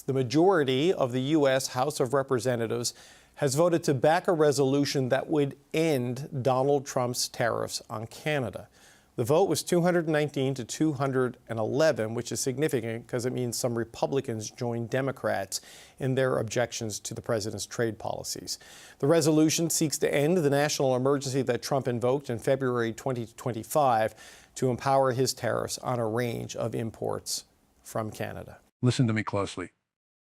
The majority of the U.S. House of Representatives has voted to back a resolution that would end Donald Trump's tariffs on Canada. The vote was 219 to 211, which is significant because it means some Republicans joined Democrats in their objections to the president's trade policies. The resolution seeks to end the national emergency that Trump invoked in February 2025 to empower his tariffs on a range of imports from Canada. Listen to me closely.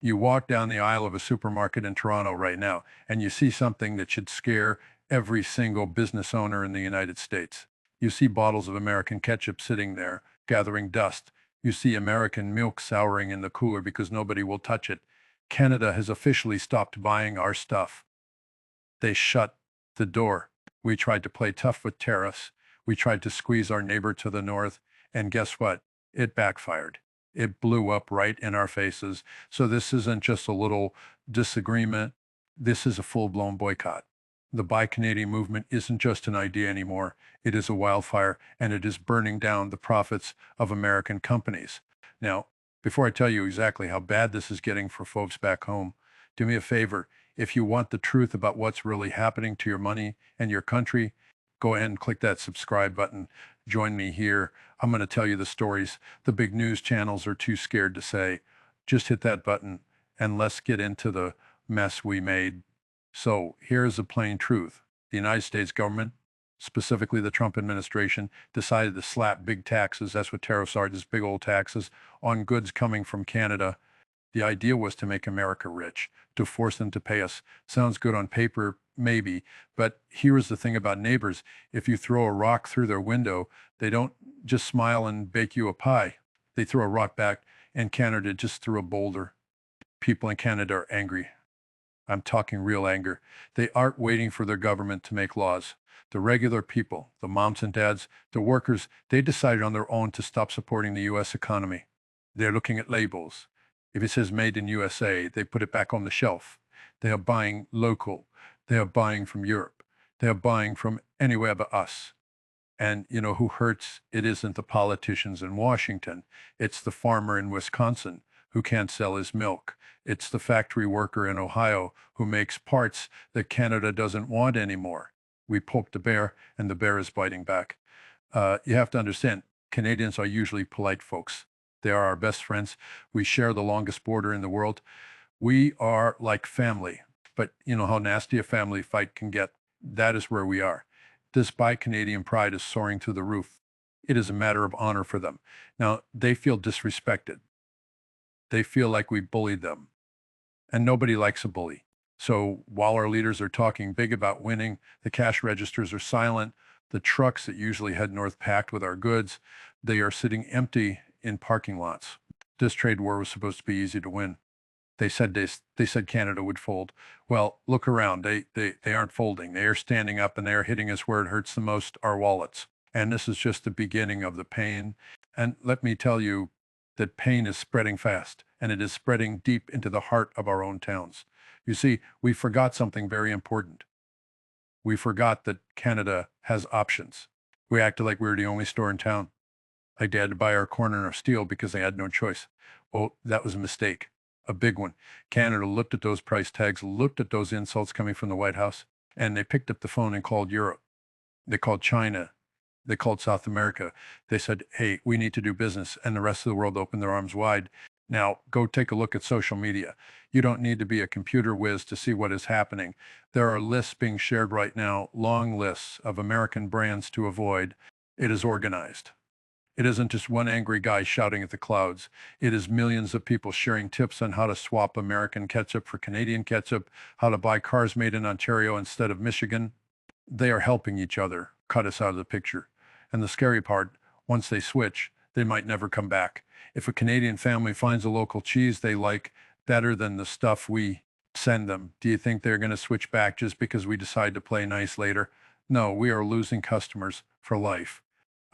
You walk down the aisle of a supermarket in Toronto right now, and you see something that should scare every single business owner in the United States. You see bottles of American ketchup sitting there, gathering dust. You see American milk souring in the cooler because nobody will touch it. Canada has officially stopped buying our stuff. They shut the door. We tried to play tough with tariffs. We tried to squeeze our neighbor to the north, and guess what? It backfired. It blew up right in our faces. So this isn't just a little disagreement. This is a full-blown boycott. The Buy Canadian movement isn't just an idea anymore. It is a wildfire, and it is burning down the profits of American companies. Now, before I tell you exactly how bad this is getting for folks back home, do me a favor. If you want the truth about what's really happening to your money and your country, go ahead and click that subscribe button. Join me here. I'm going to tell you the stories the big news channels are too scared to say. Just hit that button and let's get into the mess we made. So here's the plain truth. The United States government, specifically the Trump administration, decided to slap big taxes, that's what tariffs are, just big old taxes, on goods coming from Canada. The idea was to make America rich, to force them to pay us. Sounds good on paper, maybe, but here's the thing about neighbors. If you throw a rock through their window, they don't just smile and bake you a pie. They throw a rock back, and Canada just threw a boulder. People in Canada are angry. I'm talking real anger. They aren't waiting for their government to make laws. The regular people, the moms and dads, the workers, they decided on their own to stop supporting the U.S. economy. They're looking at labels. If it says made in USA, they put it back on the shelf. They are buying local. They are buying from Europe. They are buying from anywhere but us. And you know who hurts? It isn't the politicians in Washington. It's the farmer in Wisconsin who can't sell his milk. It's the factory worker in Ohio who makes parts that Canada doesn't want anymore. We poked the bear, and the bear is biting back. You have to understand, Canadians are usually polite folks. They are our best friends. We share the longest border in the world. We are like family. But you know how nasty a family fight can get. That is where we are. This Buy Canadian pride is soaring through the roof. It is a matter of honor for them. Now, they feel disrespected. They feel like we bullied them. And nobody likes a bully. So while our leaders are talking big about winning, the cash registers are silent. The trucks that usually head north packed with our goods, they are sitting empty in parking lots. This trade war was supposed to be easy to win. They said Canada would fold. Well, look around. They aren't folding. They are standing up, and they are hitting us where it hurts the most, our wallets. And this is just the beginning of the pain. And let me tell you that pain is spreading fast, and it is spreading deep into the heart of our own towns. You see, we forgot something very important. We forgot that Canada has options. We acted like we were the only store in town. Like they had to buy our corn and our steel because they had no choice. Well, that was a mistake. A big one. Canada looked at those price tags, looked at those insults coming from the White House, and they picked up the phone and called Europe. They called China. They called South America. They said, hey, we need to do business. And the rest of the world opened their arms wide. Now, go take a look at social media. You don't need to be a computer whiz to see what is happening. There are lists being shared right now, long lists of American brands to avoid. It is organized. It isn't just one angry guy shouting at the clouds. It is millions of people sharing tips on how to swap American ketchup for Canadian ketchup, how to buy cars made in Ontario instead of Michigan. They are helping each other cut us out of the picture. And the scary part, once they switch, they might never come back. If a Canadian family finds a local cheese they like better than the stuff we send them, do you think they're going to switch back just because we decide to play nice later? No, we are losing customers for life.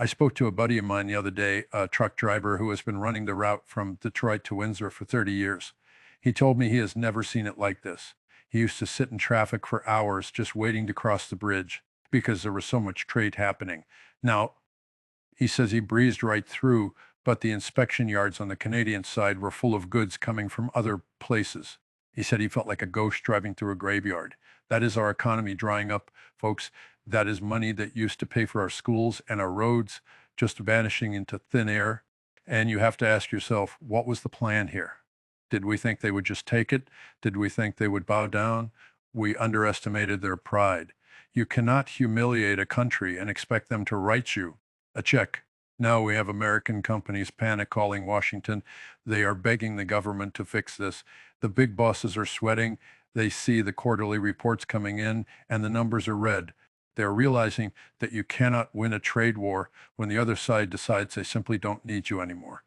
I spoke to a buddy of mine the other day, a truck driver who has been running the route from Detroit to Windsor for 30 years. He told me he has never seen it like this. He used to sit in traffic for hours just waiting to cross the bridge because there was so much trade happening. Now, he says he breezed right through, but the inspection yards on the Canadian side were full of goods coming from other places. He said he felt like a ghost driving through a graveyard. That is our economy drying up, folks. That is money that used to pay for our schools and our roads just vanishing into thin air. And you have to ask yourself, what was the plan here? Did we think they would just take it? Did we think they would bow down? We underestimated their pride. You cannot humiliate a country and expect them to write you a check. Now we have American companies panic calling Washington. They are begging the government to fix this. The big bosses are sweating. They see the quarterly reports coming in and the numbers are red. They're realizing that you cannot win a trade war when the other side decides they simply don't need you anymore.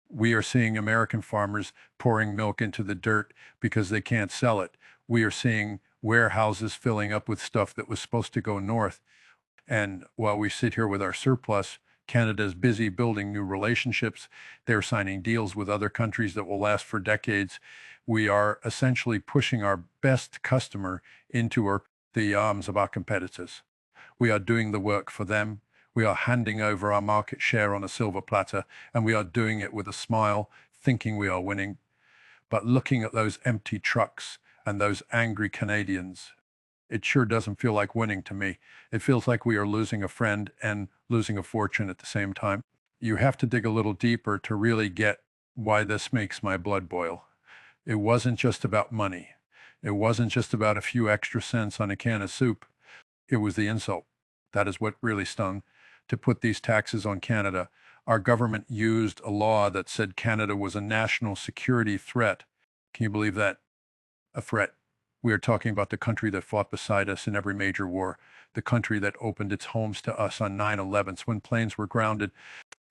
We are seeing American farmers pouring milk into the dirt because they can't sell it. We are seeing warehouses filling up with stuff that was supposed to go north. And while we sit here with our surplus, Canada is busy building new relationships. They're signing deals with other countries that will last for decades. We are essentially pushing our best customer into the arms of our competitors. We are doing the work for them. We are handing over our market share on a silver platter, and we are doing it with a smile, thinking we are winning. But looking at those empty trucks and those angry Canadians, it sure doesn't feel like winning to me. It feels like we are losing a friend and losing a fortune at the same time. You have to dig a little deeper to really get why this makes my blood boil. It wasn't just about money. It wasn't just about a few extra cents on a can of soup. It was the insult. That is what really stung. To put these taxes on Canada, our government used a law that said Canada was a national security threat. Can you believe that? A threat. We are talking about the country that fought beside us in every major war, the country that opened its homes to us on 9/11s when planes were grounded,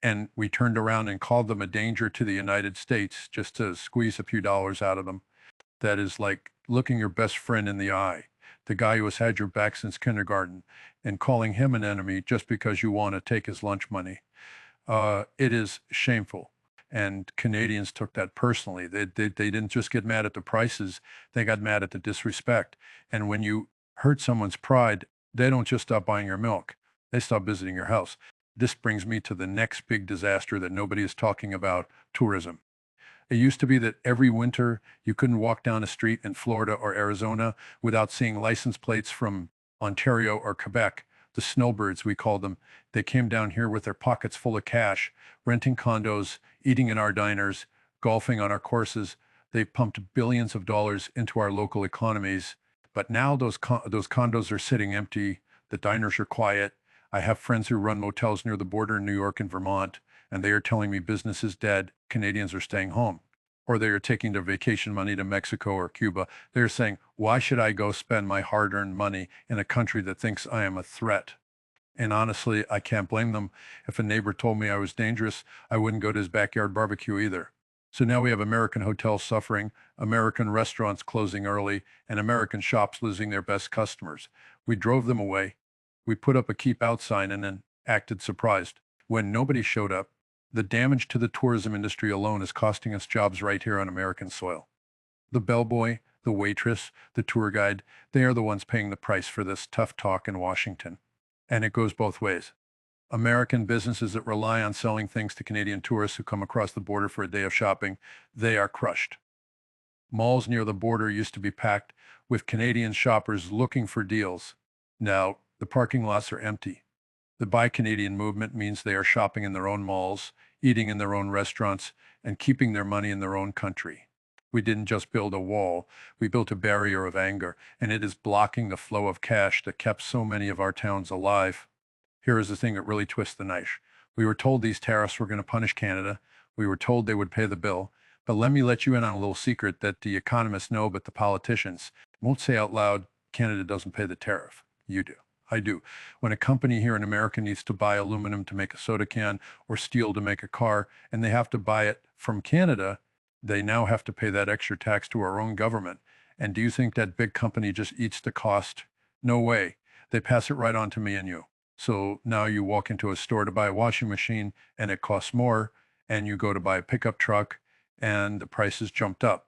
and we turned around and called them a danger to the United States just to squeeze a few dollars out of them. That is like looking your best friend in the eye, the guy who has had your back since kindergarten, and calling him an enemy just because you want to take his lunch money. It is shameful. And Canadians took that personally. They didn't just get mad at the prices, they got mad at the disrespect. And when you hurt someone's pride, they don't just stop buying your milk, they stop visiting your house. This brings me to the next big disaster that nobody is talking about: tourism. It used to be that every winter you couldn't walk down a street in Florida or Arizona without seeing license plates from Ontario or Quebec. The snowbirds, we called them. They came down here with their pockets full of cash, renting condos, eating in our diners, golfing on our courses. They pumped billions of dollars into our local economies. But now those condos are sitting empty. The diners are quiet. I have friends who run motels near the border in New York and Vermont, and they are telling me business is dead. Canadians are staying home, or they are taking their vacation money to Mexico or Cuba. They're saying, why should I go spend my hard-earned money in a country that thinks I am a threat? And honestly, I can't blame them. If a neighbor told me I was dangerous, I wouldn't go to his backyard barbecue either. So now we have American hotels suffering, American restaurants closing early, and American shops losing their best customers. We drove them away. We put up a keep out sign and then acted surprised. When nobody showed up, the damage to the tourism industry alone is costing us jobs right here on American soil. The bellboy, the waitress, the tour guide, they are the ones paying the price for this tough talk in Washington. And it goes both ways. American businesses that rely on selling things to Canadian tourists who come across the border for a day of shopping, they are crushed. Malls near the border used to be packed with Canadian shoppers looking for deals. Now, the parking lots are empty. The Buy Canadian movement means they are shopping in their own malls, eating in their own restaurants, and keeping their money in their own country. We didn't just build a wall, we built a barrier of anger, and it is blocking the flow of cash that kept so many of our towns alive. Here is the thing that really twists the knife. We were told these tariffs were going to punish Canada. We were told they would pay the bill. But let me let you in on a little secret that the economists know, but the politicians won't say out loud. Canada doesn't pay the tariff. You do. I do. When a company here in America needs to buy aluminum to make a soda can or steel to make a car, and they have to buy it from Canada, they now have to pay that extra tax to our own government. And do you think that big company just eats the cost? No way. They pass it right on to me and you. So now you walk into a store to buy a washing machine and it costs more, and you go to buy a pickup truck and the prices jumped up.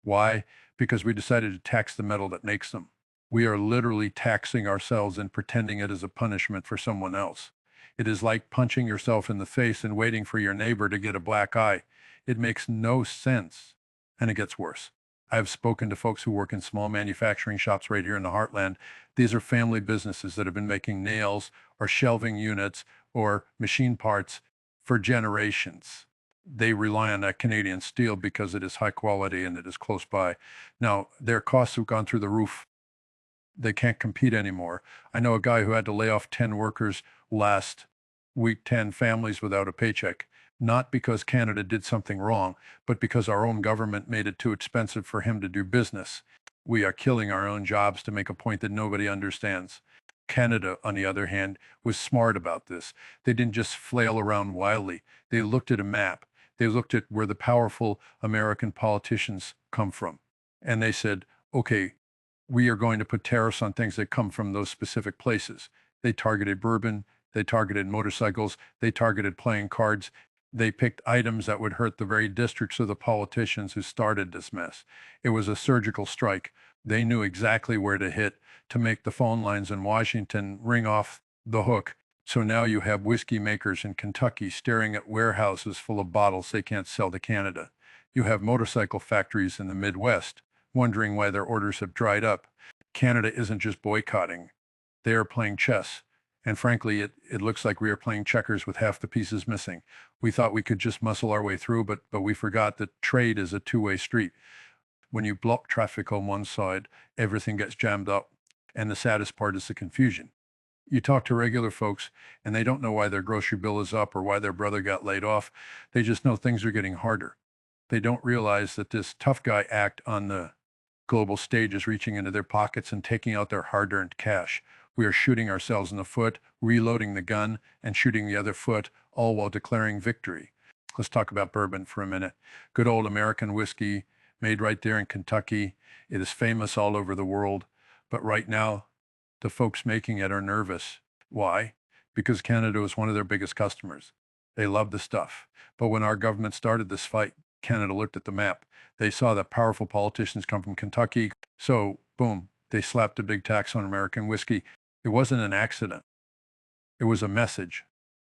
Why? Because we decided to tax the metal that makes them. We are literally taxing ourselves and pretending it is a punishment for someone else. It is like punching yourself in the face and waiting for your neighbor to get a black eye. It makes no sense. And it gets worse. I've spoken to folks who work in small manufacturing shops right here in the heartland. These are family businesses that have been making nails or shelving units or machine parts for generations. They rely on that Canadian steel because it is high quality and it is close by. Now, their costs have gone through the roof. They can't compete anymore. I know a guy who had to lay off 10 workers last week, 10 families without a paycheck, not because Canada did something wrong, but because our own government made it too expensive for him to do business. We are killing our own jobs to make a point that nobody understands. Canada, on the other hand, was smart about this. They didn't just flail around wildly. They looked at a map. They looked at where the powerful American politicians come from. And they said, okay, we are going to put tariffs on things that come from those specific places. They targeted bourbon. They targeted motorcycles. They targeted playing cards. They picked items that would hurt the very districts of the politicians who started this mess. It was a surgical strike. They knew exactly where to hit to make the phone lines in Washington ring off the hook. So now you have whiskey makers in Kentucky staring at warehouses full of bottles they can't sell to Canada. You have motorcycle factories in the Midwest wondering why their orders have dried up. Canada isn't just boycotting. They are playing chess. And frankly, it looks like we are playing checkers with half the pieces missing. We thought we could just muscle our way through, but we forgot that trade is a two-way street. When you block traffic on one side, everything gets jammed up. And the saddest part is the confusion. You talk to regular folks, and they don't know why their grocery bill is up or why their brother got laid off. They just know things are getting harder. They don't realize that this tough guy act on the global stage is reaching into their pockets and taking out their hard-earned cash. We are shooting ourselves in the foot, reloading the gun, and shooting the other foot, all while declaring victory. Let's talk about bourbon for a minute. Good old American whiskey, made right there in Kentucky. It is famous all over the world. But right now, the folks making it are nervous. Why? Because Canada was one of their biggest customers. They love the stuff. But when our government started this fight, Canada looked at the map. They saw that powerful politicians come from Kentucky. So, boom, they slapped a big tax on American whiskey. It wasn't an accident. It was a message.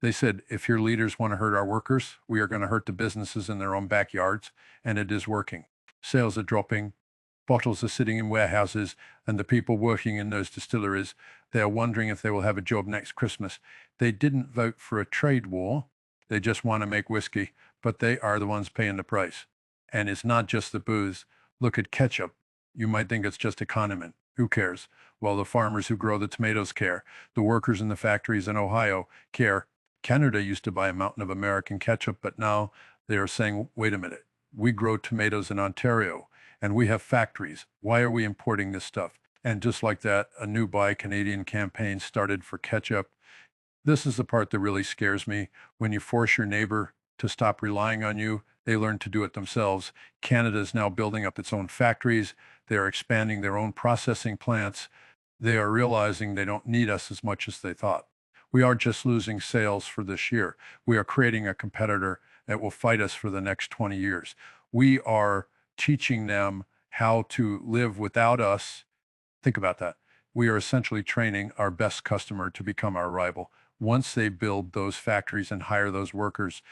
They said, if your leaders want to hurt our workers, we are going to hurt the businesses in their own backyards, and it is working. Sales are dropping. Bottles are sitting in warehouses, and the people working in those distilleries, they are wondering if they will have a job next Christmas. They didn't vote for a trade war. They just want to make whiskey, but they are the ones paying the price. And it's not just the booze. Look at ketchup. You might think it's just a condiment. Who cares? Well, the farmers who grow the tomatoes care. The workers in the factories in Ohio care. Canada used to buy a mountain of American ketchup, but now they are saying, wait a minute, we grow tomatoes in Ontario and we have factories. Why are we importing this stuff? And just like that, a new Buy Canadian campaign started for ketchup. This is the part that really scares me. When you force your neighbor to stop relying on you, they learn to do it themselves. Canada is now building up its own factories. They are expanding their own processing plants. They are realizing they don't need us as much as they thought. We are just losing sales for this year. We are creating a competitor that will fight us for the next 20 years. We are teaching them how to live without us. Think about that. We are essentially training our best customer to become our rival. Once they build those factories and hire those workers,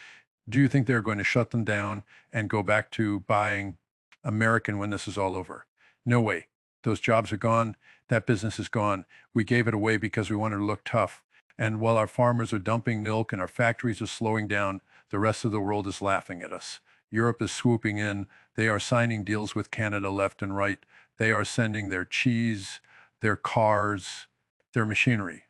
do you think they're going to shut them down and go back to buying American when this is all over? No way. Those jobs are gone. That business is gone. We gave it away because we wanted to look tough. And while our farmers are dumping milk and our factories are slowing down, the rest of the world is laughing at us. Europe is swooping in. They are signing deals with Canada left and right. They are sending their cheese, their cars, their machinery.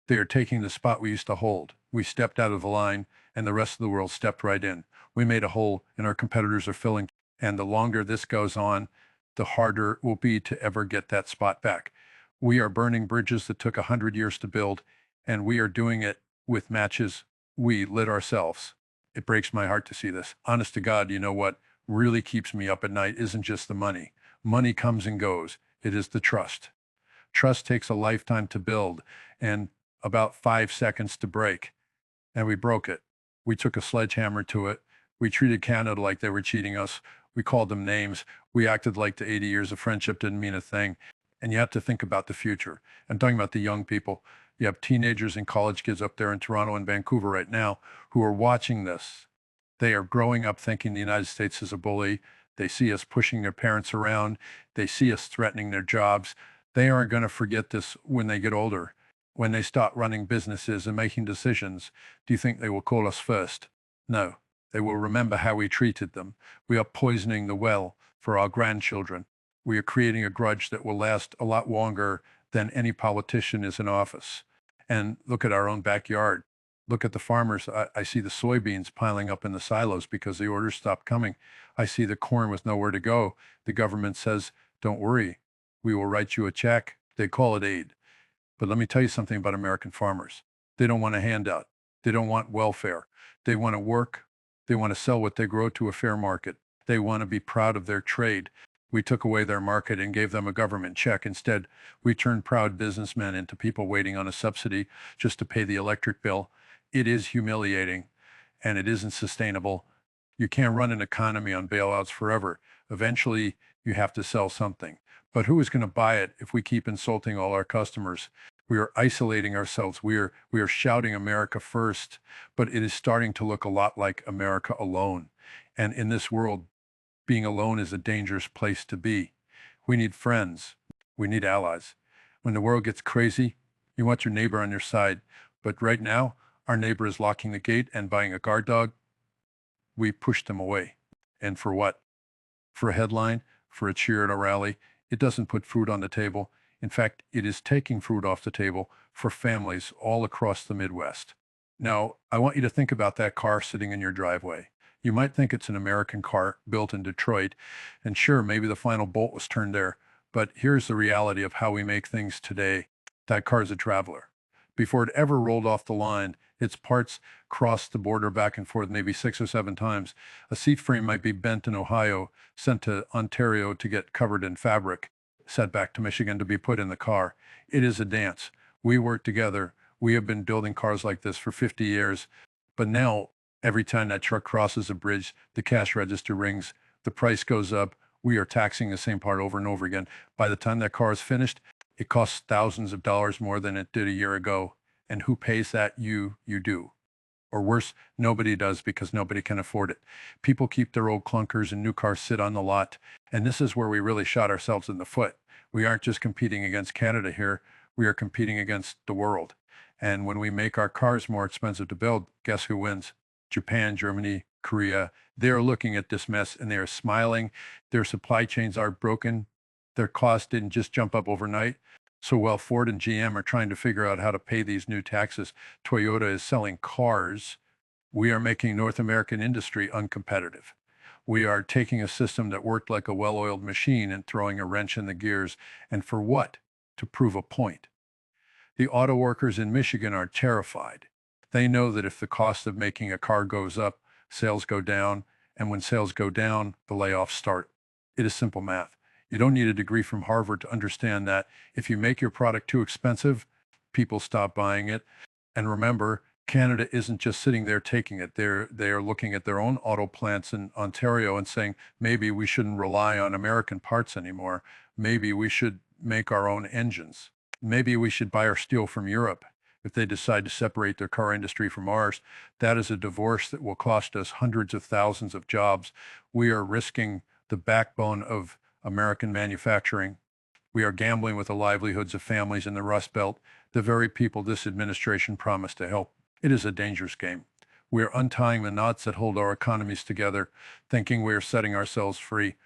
They are taking the spot we used to hold. We stepped out of the line, and the rest of the world stepped right in. We made a hole, and our competitors are filling. And the longer this goes on, the harder it will be to ever get that spot back. We are burning bridges that took 100 years to build, and we are doing it with matches we lit ourselves. It breaks my heart to see this. Honest to God, you know what really keeps me up at night isn't just the money. Money comes and goes. It is the trust. Trust takes a lifetime to build and about 5 seconds to break. And we broke it. We took a sledgehammer to it. We treated Canada like they were cheating us. We called them names. We acted like the 80 years of friendship didn't mean a thing. And you have to think about the future. I'm talking about the young people. You have teenagers and college kids up there in Toronto and Vancouver right now who are watching this. They are growing up thinking the United States is a bully. They see us pushing their parents around. They see us threatening their jobs. They aren't going to forget this when they get older. When they start running businesses and making decisions, do you think they will call us first? No. They will remember how we treated them. We are poisoning the well for our grandchildren. We are creating a grudge that will last a lot longer than any politician is in office. And look at our own backyard. Look at the farmers. I see the soybeans piling up in the silos because the orders stopped coming. I see the corn with nowhere to go. The government says, don't worry, we will write you a check. They call it aid. But let me tell you something about American farmers. They don't want a handout. They don't want welfare. They want to work. They want to sell what they grow to a fair market. They want to be proud of their trade. We took away their market and gave them a government check. Instead, we turned proud businessmen into people waiting on a subsidy just to pay the electric bill. It is humiliating and it isn't sustainable. You can't run an economy on bailouts forever. Eventually, you have to sell something. But who is going to buy it if we keep insulting all our customers? We are isolating ourselves. We are shouting America first, but it is starting to look a lot like America alone. And in this world, being alone is a dangerous place to be. We need friends. We need allies. When the world gets crazy, you want your neighbor on your side. But right now, our neighbor is locking the gate and buying a guard dog. We push them away. And for what? For a headline, for a cheer at a rally. It doesn't put food on the table. In fact, it is taking food off the table for families all across the Midwest. Now, I want you to think about that car sitting in your driveway. You might think it's an American car built in Detroit, and sure, maybe the final bolt was turned there, but here's the reality of how we make things today. That car is a traveler. Before it ever rolled off the line, its parts crossed the border back and forth maybe 6 or 7 times. A seat frame might be bent in Ohio, sent to Ontario to get covered in fabric, sent back to Michigan to be put in the car. It is a dance. We work together. We have been building cars like this for 50 years, but now every time that truck crosses a bridge, the cash register rings, the price goes up. We are taxing the same part over and over again. By the time that car is finished, it costs thousands of dollars more than it did a year ago. And who pays that? You do. Or worse, nobody does because nobody can afford it. People keep their old clunkers and new cars sit on the lot. And this is where we really shot ourselves in the foot. We aren't just competing against Canada here. We are competing against the world. And when we make our cars more expensive to build, guess who wins? Japan, Germany, Korea. They're looking at this mess and they're smiling. Their supply chains are broken. Their costs didn't just jump up overnight. So while Ford and GM are trying to figure out how to pay these new taxes, Toyota is selling cars. We are making North American industry uncompetitive. We are taking a system that worked like a well-oiled machine and throwing a wrench in the gears. And for what? To prove a point. The auto workers in Michigan are terrified. They know that if the cost of making a car goes up, sales go down, and when sales go down, the layoffs start. It is simple math. You don't need a degree from Harvard to understand that if you make your product too expensive, people stop buying it. And remember, Canada isn't just sitting there taking it. They are looking at their own auto plants in Ontario and saying, maybe we shouldn't rely on American parts anymore. Maybe we should make our own engines. Maybe we should buy our steel from Europe. If they decide to separate their car industry from ours, that is a divorce that will cost us hundreds of thousands of jobs. We are risking the backbone of American manufacturing. We are gambling with the livelihoods of families in the Rust Belt, the very people this administration promised to help. It is a dangerous game. We are untying the knots that hold our economies together, thinking we are setting ourselves free.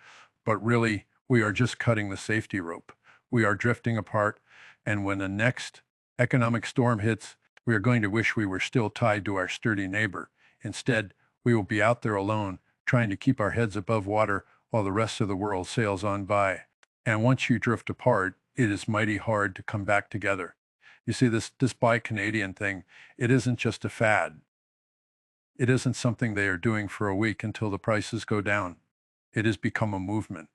But really, we are just cutting the safety rope. We are drifting apart, and when the next economic storm hits, we are going to wish we were still tied to our sturdy neighbor. Instead, we will be out there alone, trying to keep our heads above water while the rest of the world sails on by. And once you drift apart, it is mighty hard to come back together. You see, this Buy Canadian thing, it isn't just a fad. It isn't something they are doing for a week until the prices go down. It has become a movement.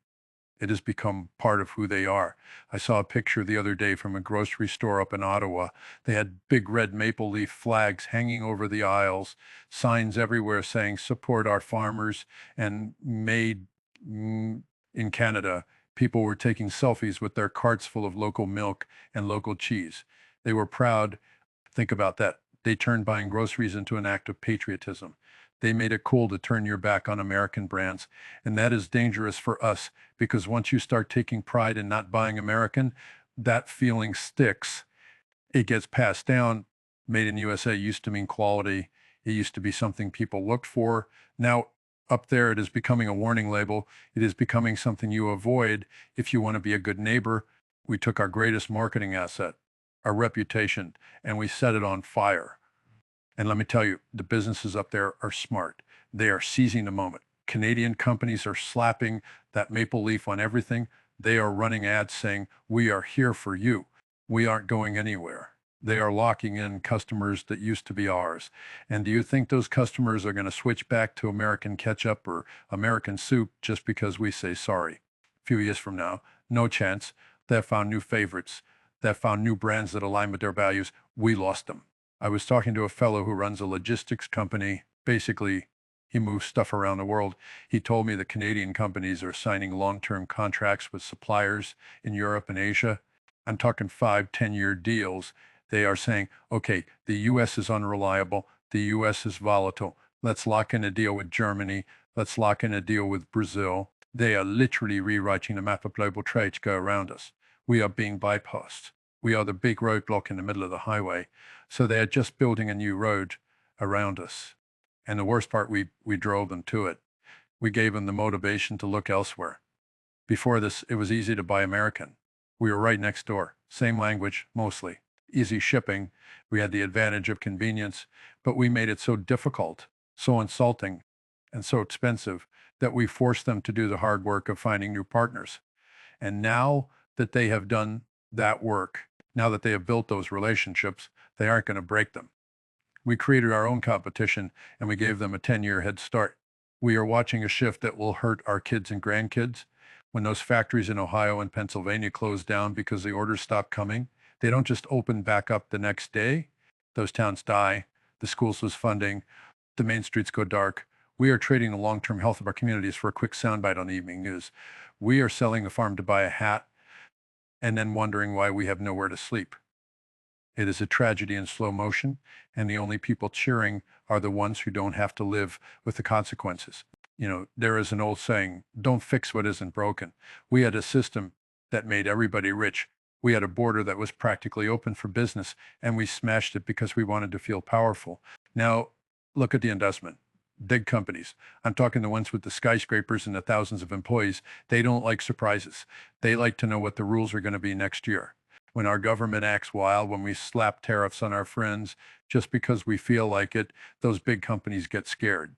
It has become part of who they are. I saw a picture the other day from a grocery store up in Ottawa. They had big red maple leaf flags hanging over the aisles, signs everywhere saying, support our farmers, and made in Canada. People were taking selfies with their carts full of local milk and local cheese. They were proud Think about that. They turned buying groceries into an act of patriotism. They made it cool to turn your back on American brands. And that is dangerous for us because once you start taking pride in not buying American, that feeling sticks. It gets passed down. Made in USA used to mean quality. It used to be something people looked for. Now, up there, it is becoming a warning label. It is becoming something you avoid if you want to be a good neighbor. We took our greatest marketing asset, our reputation, and we set it on fire. And let me tell you, the businesses up there are smart. They are seizing the moment. Canadian companies are slapping that maple leaf on everything. They are running ads saying, "We are here for you. We aren't going anywhere." They are locking in customers that used to be ours. And do you think those customers are going to switch back to American ketchup or American soup just because we say sorry? A few years from now, no chance. They found new favorites. They found new brands that align with their values. We lost them. I was talking to a fellow who runs a logistics company. Basically, he moves stuff around the world. He told me that Canadian companies are signing long-term contracts with suppliers in Europe and Asia. I'm talking 5-10 year deals. They are saying, okay, the US is unreliable. The US is volatile. Let's lock in a deal with Germany. Let's lock in a deal with Brazil. They are literally rewriting the map of global trade to go around us. We are being bypassed. We are the big roadblock in the middle of the highway. So they are just building a new road around us. And the worst part, we drove them to it. We gave them the motivation to look elsewhere. Before this, it was easy to buy American. We were right next door. Same language, mostly. Easy shipping. We had the advantage of convenience, but we made it so difficult, so insulting, and so expensive that we forced them to do the hard work of finding new partners. And now that they have done that work, now that they have built those relationships, they aren't going to break them. We created our own competition and we gave them a 10-year head start. We are watching a shift that will hurt our kids and grandkids. When those factories in Ohio and Pennsylvania closed down because the orders stopped coming, they don't just open back up the next day. Those towns die, the schools lose funding, the main streets go dark. We are trading the long-term health of our communities for a quick soundbite on the evening news. We are selling a farm to buy a hat and then wondering why we have nowhere to sleep. It is a tragedy in slow motion, and the only people cheering are the ones who don't have to live with the consequences. There is an old saying, don't fix what isn't broken. We had a system that made everybody rich. We had a border that was practically open for business, and we smashed it because we wanted to feel powerful. Now, look at the investment. Big companies. I'm talking the ones with the skyscrapers and the thousands of employees. They don't like surprises. They like to know what the rules are going to be next year. When our government acts wild, when we slap tariffs on our friends just because we feel like it, those big companies get scared.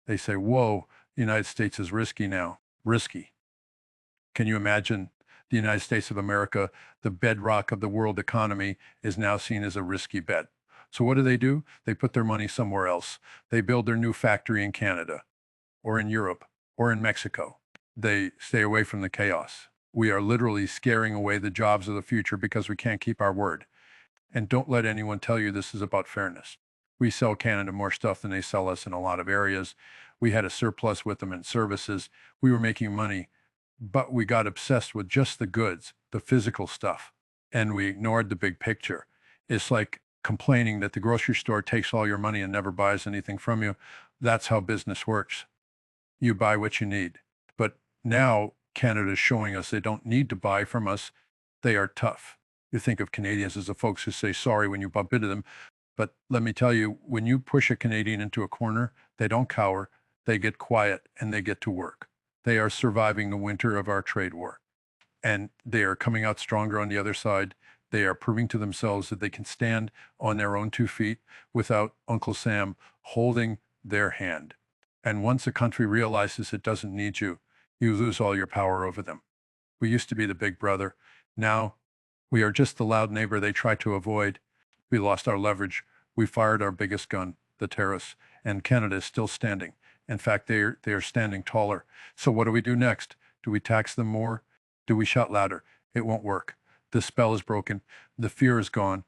They say, whoa, the United States is risky now. Risky. Can you imagine the United States of America, the bedrock of the world economy, is now seen as a risky bet? So what do? They put their money somewhere else. They build their new factory in Canada or in Europe or in Mexico. They stay away from the chaos. We are literally scaring away the jobs of the future because we can't keep our word. And don't let anyone tell you this is about fairness. We sell Canada more stuff than they sell us in a lot of areas. We had a surplus with them in services. We were making money, but we got obsessed with just the goods, the physical stuff, and we ignored the big picture. It's like complaining that the grocery store takes all your money and never buys anything from you. That's how business works. You buy what you need. But now Canada is showing us they don't need to buy from us. They are tough. You think of Canadians as the folks who say sorry when you bump into them. But let me tell you, when you push a Canadian into a corner, they don't cower, they get quiet and they get to work. They are surviving the winter of our trade war. And they are coming out stronger on the other side. They are proving to themselves that they can stand on their own 2 feet without Uncle Sam holding their hand. And once a country realizes it doesn't need you, you lose all your power over them. We used to be the big brother. Now we are just the loud neighbor they try to avoid. We lost our leverage. We fired our biggest gun, the Tariffs, and Canada is still standing. In fact, they are standing taller. So what do we do next? Do we tax them more? Do we shout louder? It won't work. The spell is broken. The fear is gone.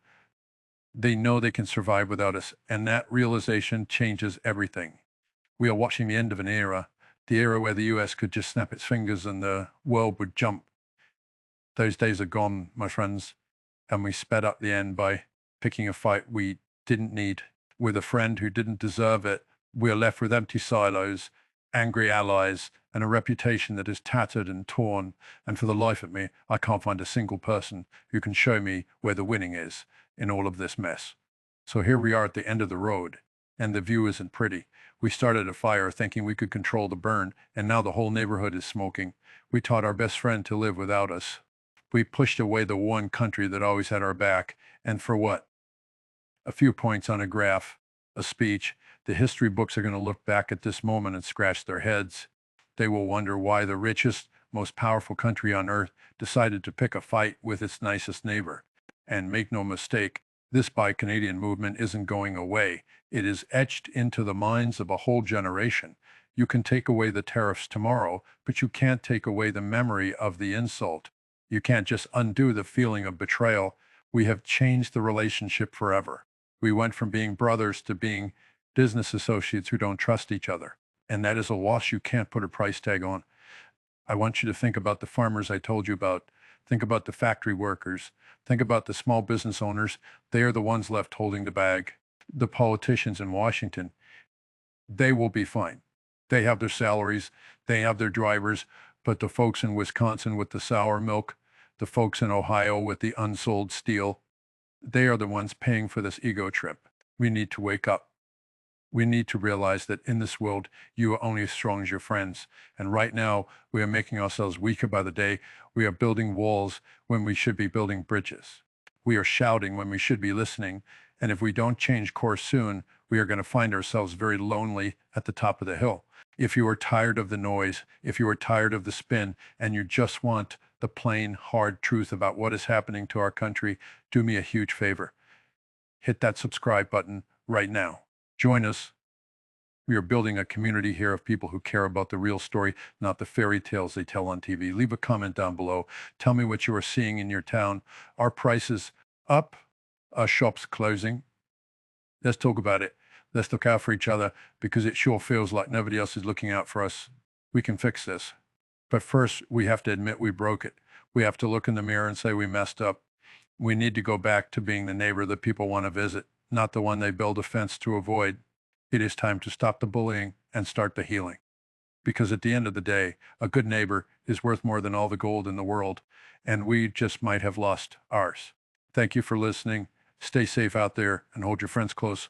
They know they can survive without us, and that realization changes everything. We are watching the end of an era, the era where the US could just snap its fingers and the world would jump. Those days are gone, my friends, and we sped up the end by picking a fight we didn't need with a friend who didn't deserve it. We are left with empty silos, angry allies, and a reputation that is tattered and torn. And for the life of me, I can't find a single person who can show me where the winning is in all of this mess. So here we are at the end of the road, and the view isn't pretty. We started a fire thinking we could control the burn, and now the whole neighborhood is smoking. We taught our best friend to live without us. We pushed away the one country that always had our back. And for what? A few points on a graph, a speech. The history books are going to look back at this moment and scratch their heads. They will wonder why the richest, most powerful country on earth decided to pick a fight with its nicest neighbor. And make no mistake, this Buy Canadian movement isn't going away. It is etched into the minds of a whole generation. You can take away the tariffs tomorrow, but you can't take away the memory of the insult. You can't just undo the feeling of betrayal. We have changed the relationship forever. We went from being brothers to being business associates who don't trust each other. And that is a loss you can't put a price tag on. I want you to think about the farmers I told you about. Think about the factory workers. Think about the small business owners. They are the ones left holding the bag. The politicians in Washington, they will be fine. They have their salaries, they have their drivers, but the folks in Wisconsin with the sour milk, the folks in Ohio with the unsold steel, they are the ones paying for this ego trip. We need to wake up. We need to realize that in this world, you are only as strong as your friends. And right now, we are making ourselves weaker by the day. We are building walls when we should be building bridges. We are shouting when we should be listening. And if we don't change course soon, we are going to find ourselves very lonely at the top of the hill. If you are tired of the noise, if you are tired of the spin, and you just want the plain, hard truth about what is happening to our country, do me a huge favor. Hit that subscribe button right now. Join us. We are building a community here of people who care about the real story, not the fairy tales they tell on TV. Leave a comment down below. Tell me what you are seeing in your town. Are prices up? Are shops closing? Let's talk about it. Let's look out for each other because it sure feels like nobody else is looking out for us. We can fix this. But first, we have to admit we broke it. We have to look in the mirror and say we messed up. We need to go back to being the neighbor that people want to visit, not the one they build a fence to avoid. It is time to stop the bullying and start the healing. Because at the end of the day, a good neighbor is worth more than all the gold in the world, and we just might have lost ours. Thank you for listening. Stay safe out there and hold your friends close.